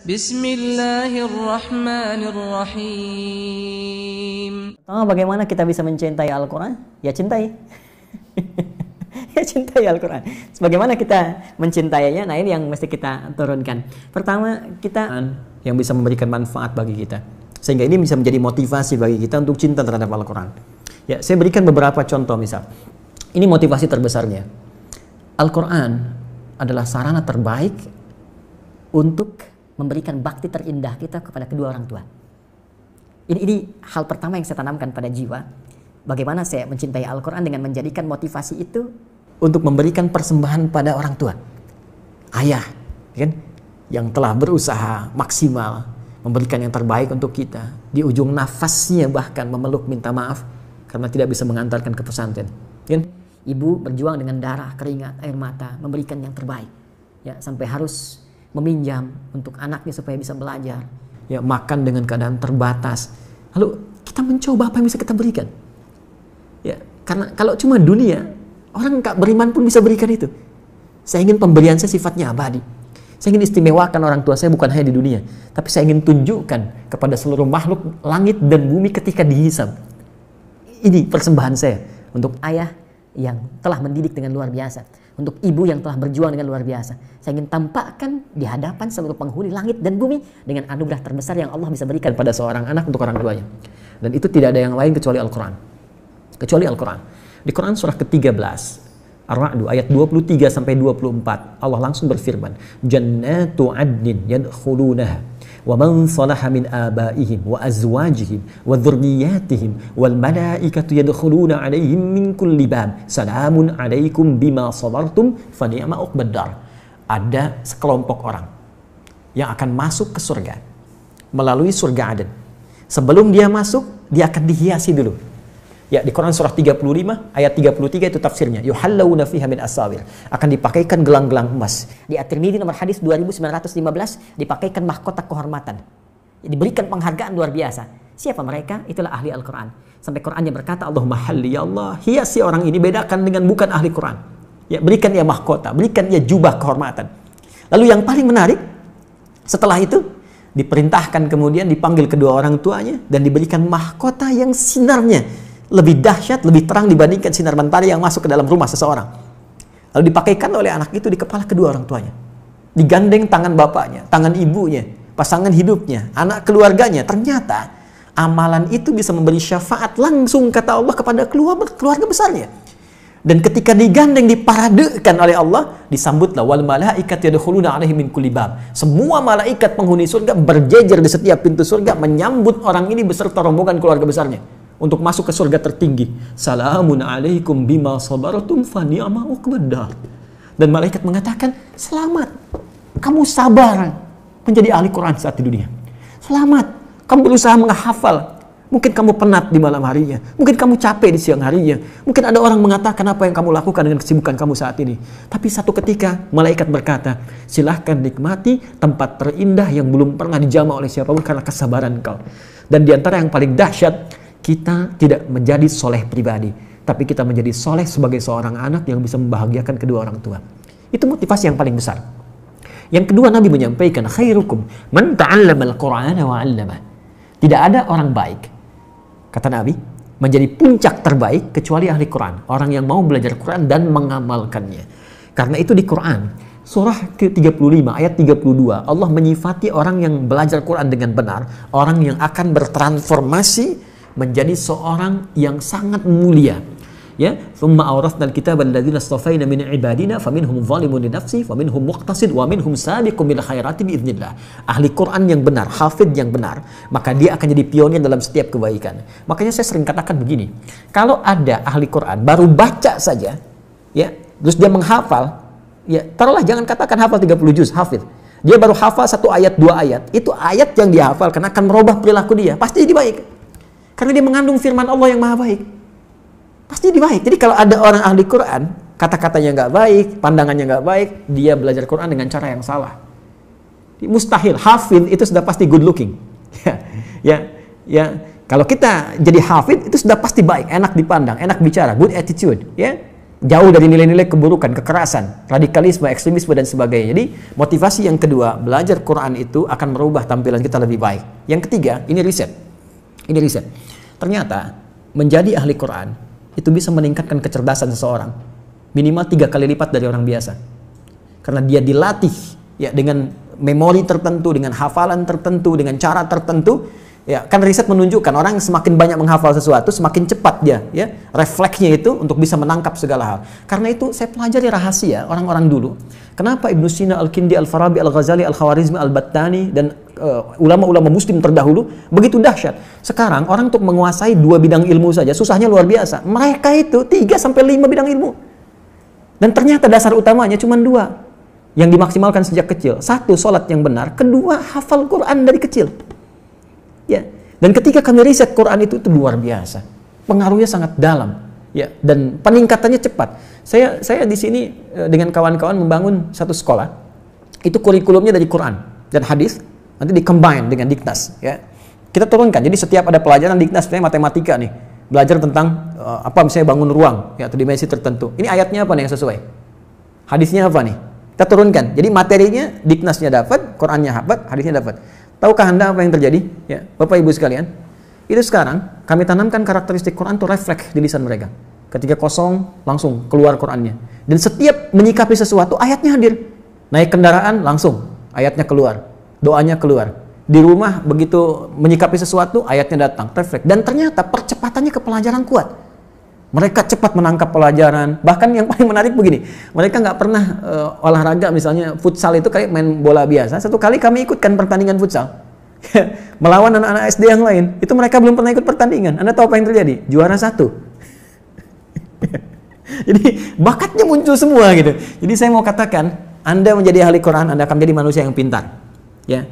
Bismillahirrahmanirrahim. Bagaimana kita bisa mencintai Al-Quran? Ya cintai. Ya cintai Al-Quran. Bagaimana kita mencintainya? Nah, ini yang mesti kita turunkan. Pertama, kita yang bisa memberikan manfaat bagi kita. Sehingga ini bisa menjadi motivasi bagi kita untuk cinta terhadap Al-Quran. Ya, saya berikan beberapa contoh misal. Ini motivasi terbesarnya. Al-Quran adalah sarana terbaik untuk memberikan bakti terindah kita kepada kedua orang tua. Ini hal pertama yang saya tanamkan pada jiwa. Bagaimana saya mencintai Al-Quran dengan menjadikan motivasi itu untuk memberikan persembahan pada orang tua. Ayah, kan, yang telah berusaha maksimal memberikan yang terbaik untuk kita. Di ujung nafasnya bahkan memeluk minta maaf karena tidak bisa mengantarkan ke pesantren. Kan? Ibu berjuang dengan darah, keringat, air mata, memberikan yang terbaik. Ya, sampai harus meminjam untuk anaknya supaya bisa belajar. Ya, makan dengan keadaan terbatas. Lalu kita mencoba apa yang bisa kita berikan. Ya, karena kalau cuma dunia, orang nggak beriman pun bisa berikan itu. Saya ingin pemberian saya sifatnya abadi. Saya ingin istimewakan orang tua saya bukan hanya di dunia, tapi saya ingin tunjukkan kepada seluruh makhluk langit dan bumi ketika dihisab. Ini persembahan saya untuk ayah yang telah mendidik dengan luar biasa, untuk ibu yang telah berjuang dengan luar biasa. Saya ingin tampakkan di hadapan seluruh penghuni langit dan bumi dengan anugerah terbesar yang Allah bisa berikan pada seorang anak untuk orang tuanya. Dan itu tidak ada yang lain kecuali Al-Quran. Kecuali Al-Quran. Di Quran surah ke-13, Ar-Ra'd ayat 23 sampai 24, Allah langsung berfirman, "Jannatu 'adnin yadkhulunaha wa man salaha min abaihim wa azwajihim wa dzurriyyatihim wal malaikatu yadkhuluna 'alaihim min kulli bab salamun 'alaikum bima sabartum fa ni'ma uqbad dar." Ada sekelompok orang yang akan masuk ke surga melalui surga Aden. Sebelum dia masuk, dia akan dihiasi dulu. Ya, di Quran surah 35 ayat 33 itu tafsirnya. Yuhallawna fiha min asawir. Akan dipakaikan gelang-gelang emas. Di At-Tirmidzi nomor hadis 2915 dipakaikan mahkota kehormatan. Diberikan penghargaan luar biasa. Siapa mereka? Itulah ahli Al-Quran. Sampai Qurannya berkata, Allahumma halli ya Allah, hiasi orang ini, bedakan dengan bukan ahli Quran. Ya, berikan ia mahkota, berikan ia jubah kehormatan. Lalu yang paling menarik, setelah itu diperintahkan kemudian dipanggil kedua orang tuanya dan diberikan mahkota yang sinarnya lebih dahsyat, lebih terang dibandingkan sinar mentari yang masuk ke dalam rumah seseorang. Lalu dipakaikan oleh anak itu di kepala kedua orang tuanya. Digandeng tangan bapaknya, tangan ibunya, pasangan hidupnya, anak keluarganya. Ternyata amalan itu bisa memberi syafaat langsung kata Allah kepada keluarga besarnya. Dan ketika digandeng, diparadekan oleh Allah, disambutlah wal malaikat yadkhuluna 'alaihim min kulli bab. Semua malaikat penghuni surga berjejer di setiap pintu surga menyambut orang ini beserta rombongan keluarga besarnya untuk masuk ke surga tertinggi. Salamun alaikum bima sabartum fa ni'ma uqbad dar. Dan malaikat mengatakan, selamat, kamu sabar menjadi ahli Quran saat di dunia. Selamat, kamu berusaha menghafal. Mungkin kamu penat di malam harinya, mungkin kamu capek di siang harinya, mungkin ada orang mengatakan apa yang kamu lakukan dengan kesibukan kamu saat ini. Tapi satu ketika malaikat berkata, silahkan nikmati tempat terindah yang belum pernah dijamah oleh siapapun karena kesabaran kau. Dan diantara yang paling dahsyat, kita tidak menjadi soleh pribadi, tapi kita menjadi soleh sebagai seorang anak yang bisa membahagiakan kedua orang tua. Itu motivasi yang paling besar. Yang kedua, Nabi menyampaikan, khairukum man ta'allama al-Qur'ana wa 'allama. Tidak ada orang baik, kata Nabi, menjadi puncak terbaik kecuali ahli Quran, orang yang mau belajar Quran dan mengamalkannya. Karena itu di Quran surah ke-35 ayat 32 Allah menyifati orang yang belajar Quran dengan benar, orang yang akan bertransformasi menjadi seorang yang sangat mulia. Ya, thumma awrathnal kitaba alladziina istafaina min ibadina faminhum zalimun li nafsihi wa minhum muqtasid wa minhum sabiqun bil khairati biidznillah. Ahli Quran yang benar, hafidh yang benar, maka dia akan jadi pionir dalam setiap kebaikan. Makanya saya sering katakan begini, kalau ada ahli Quran baru baca saja, ya, terus dia menghafal, ya, taruhlah jangan katakan hafal 30 juz, hafidh. Dia baru hafal 1 ayat, 2 ayat. Itu ayat yang dia hafal karena akan merubah perilaku dia, pasti jadi baik. Karena dia mengandung firman Allah yang maha baik. Pasti jadi baik. Jadi kalau ada orang ahli Quran, kata-katanya nggak baik, pandangannya nggak baik, dia belajar Quran dengan cara yang salah. Mustahil. Hafid itu sudah pasti good looking. Ya. Kalau kita jadi hafid itu sudah pasti baik, enak dipandang, enak bicara, good attitude. Ya. jauh dari nilai-nilai keburukan, kekerasan, radikalisme, ekstremisme dan sebagainya. Jadi motivasi yang kedua, belajar Quran itu akan merubah tampilan kita lebih baik. Yang ketiga, ini riset. Ternyata menjadi ahli Quran itu bisa meningkatkan kecerdasan seseorang minimal 3 kali lipat dari orang biasa. Karena dia dilatih ya dengan memori tertentu, dengan hafalan tertentu, dengan cara tertentu. Ya, kan riset menunjukkan orang yang semakin banyak menghafal sesuatu, semakin cepat dia, ya, refleksnya itu untuk bisa menangkap segala hal. Karena itu saya pelajari rahasia orang-orang dulu. Kenapa Ibnu Sina, Al-Kindi, Al-Farabi, Al-Ghazali, Al-Khawarizmi, Al-Battani dan ulama-ulama Muslim terdahulu begitu dahsyat. Sekarang orang untuk menguasai 2 bidang ilmu saja susahnya luar biasa. Mereka itu 3 sampai 5 bidang ilmu. Dan ternyata dasar utamanya cuma 2 yang dimaksimalkan sejak kecil. 1, sholat yang benar. 2, hafal Quran dari kecil. Ya, dan ketika kami riset Quran itu luar biasa, pengaruhnya sangat dalam, ya, dan peningkatannya cepat. Saya di sini dengan kawan-kawan membangun satu sekolah, itu kurikulumnya dari Quran dan hadis, nanti di-combine dengan Diknas, ya. Kita turunkan, jadi setiap ada pelajaran Diknas, misalnya matematika nih, belajar tentang misalnya bangun ruang, ya, atau dimensi tertentu. Ini ayatnya apa nih yang sesuai? Hadisnya apa nih? Kita turunkan. Jadi materinya Diknasnya dapat, Qurannya dapat, hadisnya dapat. Tahukah Anda apa yang terjadi? Ya, Bapak Ibu sekalian, itu sekarang kami tanamkan karakteristik Quran itu refleks di lisan mereka. Ketika kosong, langsung keluar Qurannya. Dan setiap menyikapi sesuatu, ayatnya hadir. Naik kendaraan, langsung ayatnya keluar. Doanya keluar. Di rumah, begitu menyikapi sesuatu, ayatnya datang, refleks. Dan ternyata percepatannya ke pelajaran kuat. Mereka cepat menangkap pelajaran. Bahkan yang paling menarik begini, mereka nggak pernah olahraga, misalnya futsal itu kayak main bola biasa. Satu kali kami ikutkan pertandingan futsal melawan anak-anak SD yang lain. Itu mereka belum pernah ikut pertandingan. Anda tahu apa yang terjadi? Juara 1. Jadi bakatnya muncul semua gitu. Jadi saya mau katakan, Anda menjadi ahli Quran, Anda akan menjadi manusia yang pintar. Ya.